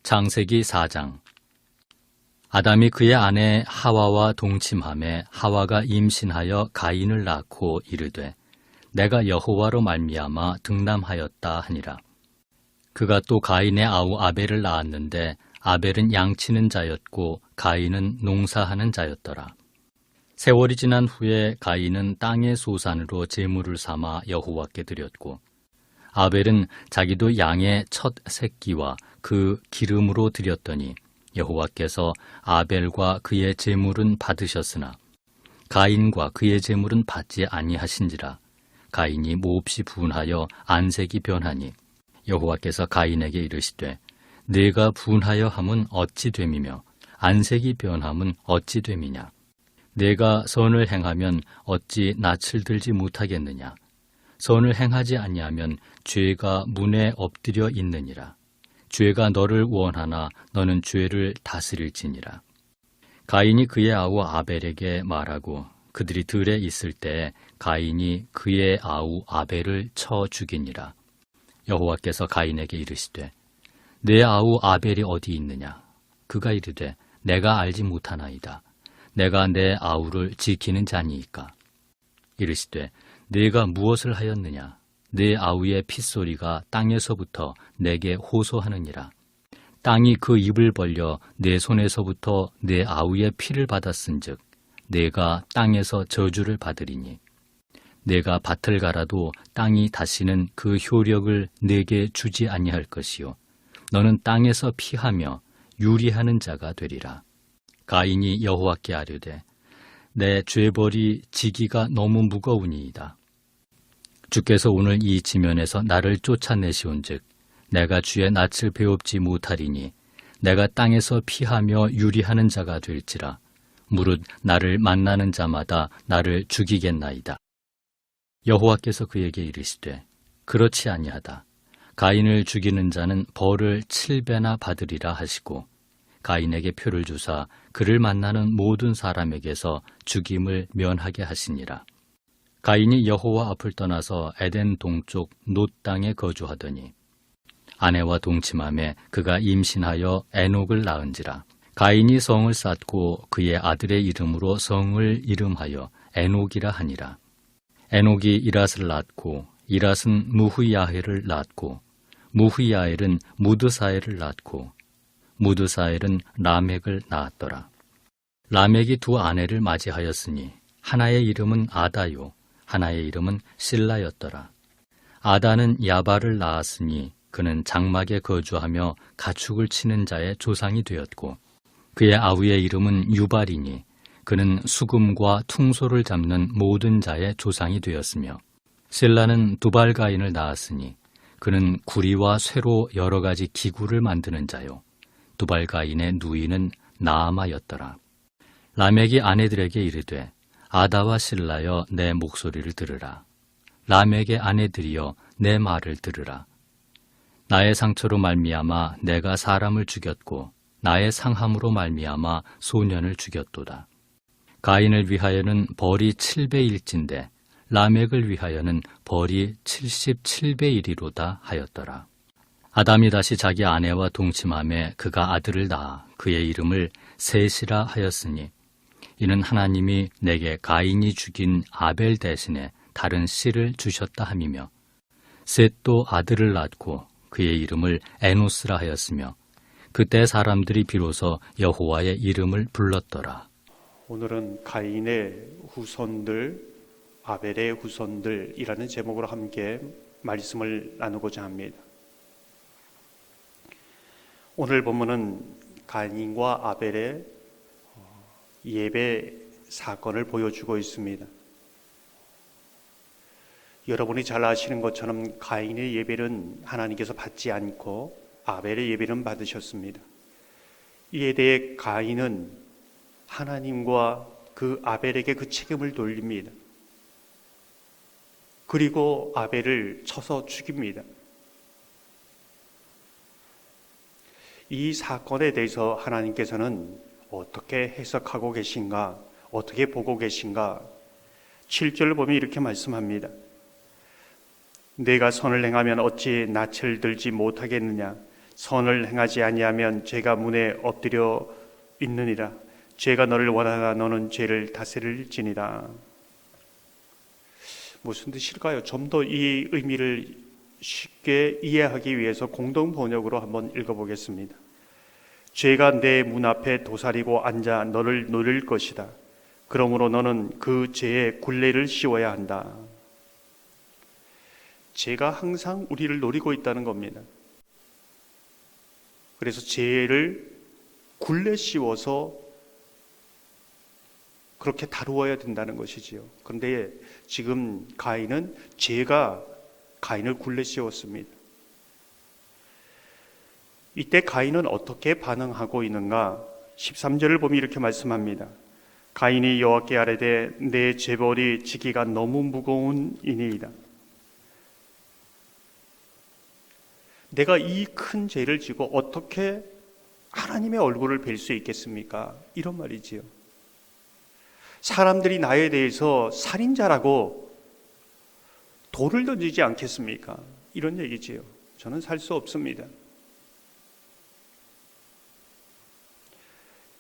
창세기 4장. 아담이 그의 아내 하와와 동침하매 하와가 임신하여 가인을 낳고 이르되 내가 여호와로 말미암아 등남하였다 하니라. 그가 또 가인의 아우 아벨을 낳았는데 아벨은 양치는 자였고 가인은 농사하는 자였더라. 세월이 지난 후에 가인은 땅의 소산으로 제물을 삼아 여호와께 드렸고 아벨은 자기도 양의 첫 새끼와 그 기름으로 드렸더니 여호와께서 아벨과 그의 제물은 받으셨으나 가인과 그의 제물은 받지 아니하신지라. 가인이 몹시 분하여 안색이 변하니 여호와께서 가인에게 이르시되 네가 분하여 함은 어찌 됨이며 안색이 변함은 어찌 됨이냐. 네가 선을 행하면 어찌 낯을 들지 못하겠느냐. 선을 행하지 아니하면 죄가 문에 엎드려 있느니라. 죄가 너를 원하나 너는 죄를 다스릴지니라. 가인이 그의 아우 아벨에게 말하고 그들이 들에 있을 때에 가인이 그의 아우 아벨을 쳐 죽이니라. 여호와께서 가인에게 이르시되 내 아우 아벨이 어디 있느냐. 그가 이르되 내가 알지 못하나이다. 내가 내 아우를 지키는 자니이까. 이르시되 네가 무엇을 하였느냐. 내 아우의 핏소리가 땅에서부터 내게 호소하느니라. 땅이 그 입을 벌려 내 손에서부터 내 아우의 피를 받았은즉 내가 땅에서 저주를 받으리니 내가 밭을 갈아도 땅이 다시는 그 효력을 내게 주지 아니할 것이요 너는 땅에서 피하며 유리하는 자가 되리라. 가인이 여호와께 아뢰되 내 죄벌이 지기가 너무 무거우니이다. 주께서 오늘 이 지면에서 나를 쫓아내시온즉 내가 주의 낯을 배웁지 못하리니 내가 땅에서 피하며 유리하는 자가 될지라. 무릇 나를 만나는 자마다 나를 죽이겠나이다. 여호와께서 그에게 이르시되 그렇지 아니하다. 가인을 죽이는 자는 벌을 7배나 받으리라 하시고 가인에게 표를 주사 그를 만나는 모든 사람에게서 죽임을 면하게 하시니라. 가인이 여호와 앞을 떠나서 에덴 동쪽 놋 땅에 거주하더니 아내와 동침함에 그가 임신하여 에녹을 낳은지라. 가인이 성을 쌓고 그의 아들의 이름으로 성을 이름하여 에녹이라 하니라. 에녹이 이랏을 낳고 이랏은 무후야헬을 낳고 무후야헬은 무드사엘을 낳고 무드사엘은 라멕을 낳았더라. 라멕이 두 아내를 맞이하였으니 하나의 이름은 아다요 하나의 이름은 실라였더라. 아다는 야발을 낳았으니 그는 장막에 거주하며 가축을 치는 자의 조상이 되었고 그의 아우의 이름은 유발이니 그는 수금과 퉁소를 잡는 모든 자의 조상이 되었으며 실라는 두발가인을 낳았으니 그는 구리와 쇠로 여러 가지 기구를 만드는 자요 두발가인의 누이는 나아마였더라. 라멕이 아내들에게 이르되 아다와 실라여 내 목소리를 들으라. 라멕의 아내들이여 내 말을 들으라. 나의 상처로 말미암아 내가 사람을 죽였고 나의 상함으로 말미암아 소년을 죽였도다. 가인을 위하여는 벌이 7배일진데 라멕을 위하여는 벌이 77배이리로다 하였더라. 아담이 다시 자기 아내와 동침함에 그가 아들을 낳아 그의 이름을 셋이라 하였으니 이는 하나님이 내게 가인이 죽인 아벨 대신에 다른 씨를 주셨다 함이며 셋도 아들을 낳고 그의 이름을 에노스라 하였으며 그때 사람들이 비로소 여호와의 이름을 불렀더라. 오늘은 가인의 후손들, 아벨의 후손들이라는 제목으로 함께 말씀을 나누고자 합니다. 오늘 본문은 가인과 아벨의 예배 사건을 보여주고 있습니다. 여러분이 잘 아시는 것처럼 가인의 예배는 하나님께서 받지 않고 아벨의 예배는 받으셨습니다. 이에 대해 가인은 하나님과 그 아벨에게 그 책임을 돌립니다. 그리고 아벨을 쳐서 죽입니다. 이 사건에 대해서 하나님께서는 어떻게 해석하고 계신가, 어떻게 보고 계신가? 7절을 보면 이렇게 말씀합니다. 내가 선을 행하면 어찌 낯을 들지 못하겠느냐. 선을 행하지 아니하면 죄가 문에 엎드려 있느니라. 죄가 너를 원하나 너는 죄를 다스릴지니라. 무슨 뜻일까요? 좀 더 이 의미를 쉽게 이해하기 위해서 공동 번역으로 한번 읽어보겠습니다. 죄가 내 문 앞에 도사리고 앉아 너를 노릴 것이다. 그러므로 너는 그 죄에 굴레를 씌워야 한다. 죄가 항상 우리를 노리고 있다는 겁니다. 그래서 죄를 굴레 씌워서 그렇게 다루어야 된다는 것이지요. 그런데 지금 가인은 죄가 가인을 굴레 씌웠습니다. 이때 가인은 어떻게 반응하고 있는가? 13절을 보면 이렇게 말씀합니다. 가인이 여호와께 아뢰되 내 죄벌이 지기가 너무 무거운 이니이다. 내가 이 큰 죄를 지고 어떻게 하나님의 얼굴을 뵐 수 있겠습니까? 이런 말이지요. 사람들이 나에 대해서 살인자라고 돌을 던지지 않겠습니까? 이런 얘기지요. 저는 살 수 없습니다.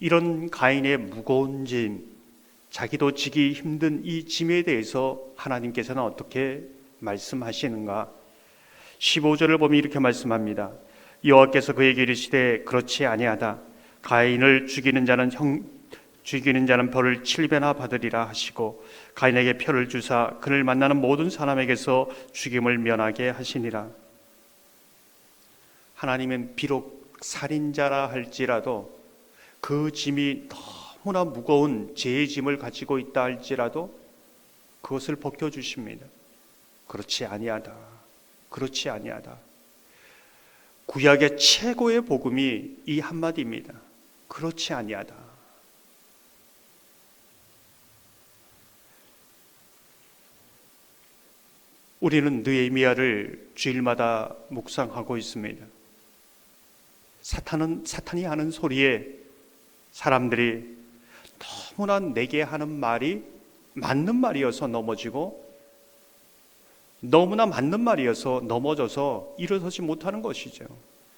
이런 가인의 무거운 짐, 자기도 지기 힘든 이 짐에 대해서 하나님께서는 어떻게 말씀하시는가? 15절을 보면 이렇게 말씀합니다. 여호와께서 그에게 이르시되 그렇지 아니하다. 가인을 죽이는 자는 벌을 7배나 받으리라 하시고 가인에게 표를 주사 그를 만나는 모든 사람에게서 죽임을 면하게 하시니라. 하나님은 비록 살인자라 할지라도 그 짐이 너무나 무거운 죄의 짐을 가지고 있다 할지라도 그것을 벗겨주십니다. 그렇지 아니하다. 그렇지 아니하다. 구약의 최고의 복음이 이 한마디입니다. 그렇지 아니하다. 우리는 느헤미야를 주일마다 묵상하고 있습니다. 사탄이 하는 소리에 사람들이 너무나 내게 하는 말이 맞는 말이어서 넘어지고 너무나 맞는 말이어서 넘어져서 일어서지 못하는 것이죠.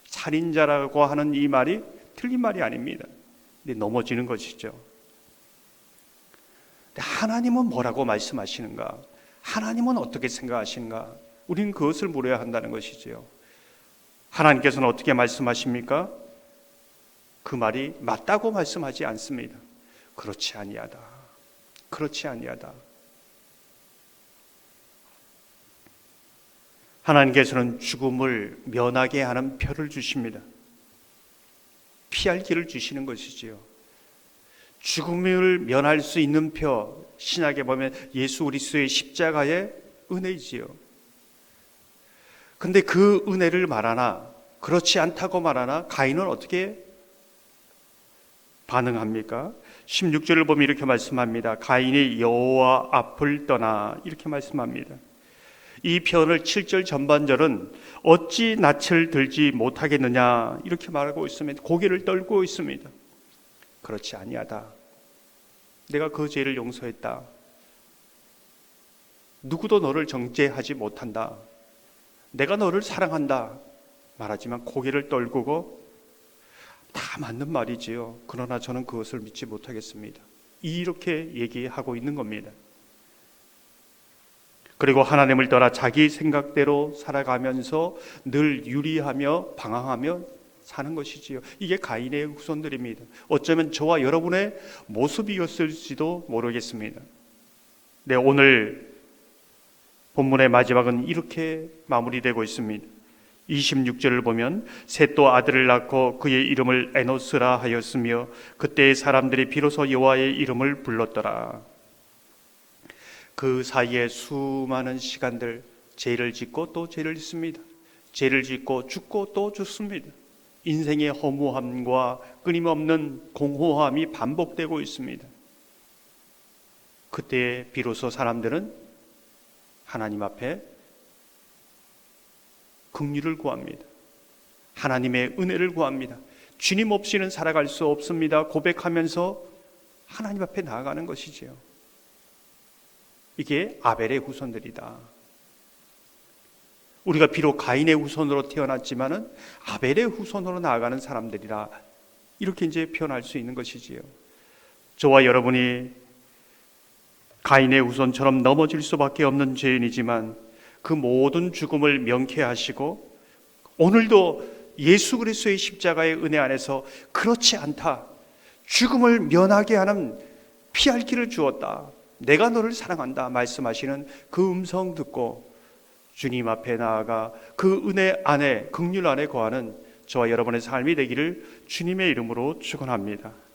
살인자라고 하는 이 말이 틀린 말이 아닙니다. 근데 넘어지는 것이죠. 근데 하나님은 뭐라고 말씀하시는가? 하나님은 어떻게 생각하시는가? 우리는 그것을 물어야 한다는 것이지요. 하나님께서는 어떻게 말씀하십니까? 그 말이 맞다고 말씀하지 않습니다. 그렇지 아니하다. 그렇지 아니하다. 하나님께서는 죽음을 면하게 하는 표를 주십니다. 피할 길을 주시는 것이지요. 죽음을 면할 수 있는 표, 신약에 보면 예수 그리스도의 십자가의 은혜이지요. 근데 그 은혜를 말하나 그렇지 않다고 말하나 가인은 어떻게 반응합니까? 16절을 보면 이렇게 말씀합니다. 가인이 여호와 앞을 떠나 이렇게 말씀합니다. 이 표현을 7절 전반절은 어찌 낯을 들지 못하겠느냐 이렇게 말하고 있습니다. 고개를 떨고 있습니다. 그렇지 아니하다. 내가 그 죄를 용서했다. 누구도 너를 정죄하지 못한다. 내가 너를 사랑한다. 말하지만 고개를 떨구고 다 맞는 말이지요. 그러나 저는 그것을 믿지 못하겠습니다. 이렇게 얘기하고 있는 겁니다. 그리고 하나님을 떠나 자기 생각대로 살아가면서 늘 유리하며 방황하며 사는 것이지요. 이게 가인의 후손들입니다. 어쩌면 저와 여러분의 모습이었을지도 모르겠습니다. 네, 오늘 본문의 마지막은 이렇게 마무리되고 있습니다. 26절을 보면 셋도 아들을 낳고 그의 이름을 에노스라 하였으며 그때의 사람들이 비로소 여호와의 이름을 불렀더라. 그 사이에 수많은 시간들 죄를 짓고 또 죄를 짓습니다. 죄를 짓고 죽고 또 죽습니다. 인생의 허무함과 끊임없는 공허함이 반복되고 있습니다. 그때 비로소 사람들은 하나님 앞에 긍휼을 구합니다. 하나님의 은혜를 구합니다. 주님 없이는 살아갈 수 없습니다. 고백하면서 하나님 앞에 나아가는 것이지요. 이게 아벨의 후손들이다. 우리가 비록 가인의 후손으로 태어났지만은 아벨의 후손으로 나아가는 사람들이라, 이렇게 이제 표현할 수 있는 것이지요. 저와 여러분이 가인의 후손처럼 넘어질 수밖에 없는 죄인이지만 그 모든 죽음을 명쾌하시고 오늘도 예수 그리스도의 십자가의 은혜 안에서 그렇지 않다, 죽음을 면하게 하는 피할 길을 주었다, 내가 너를 사랑한다 말씀하시는 그 음성 듣고 주님 앞에 나아가 그 은혜 안에, 긍휼 안에 거하는 저와 여러분의 삶이 되기를 주님의 이름으로 축원합니다.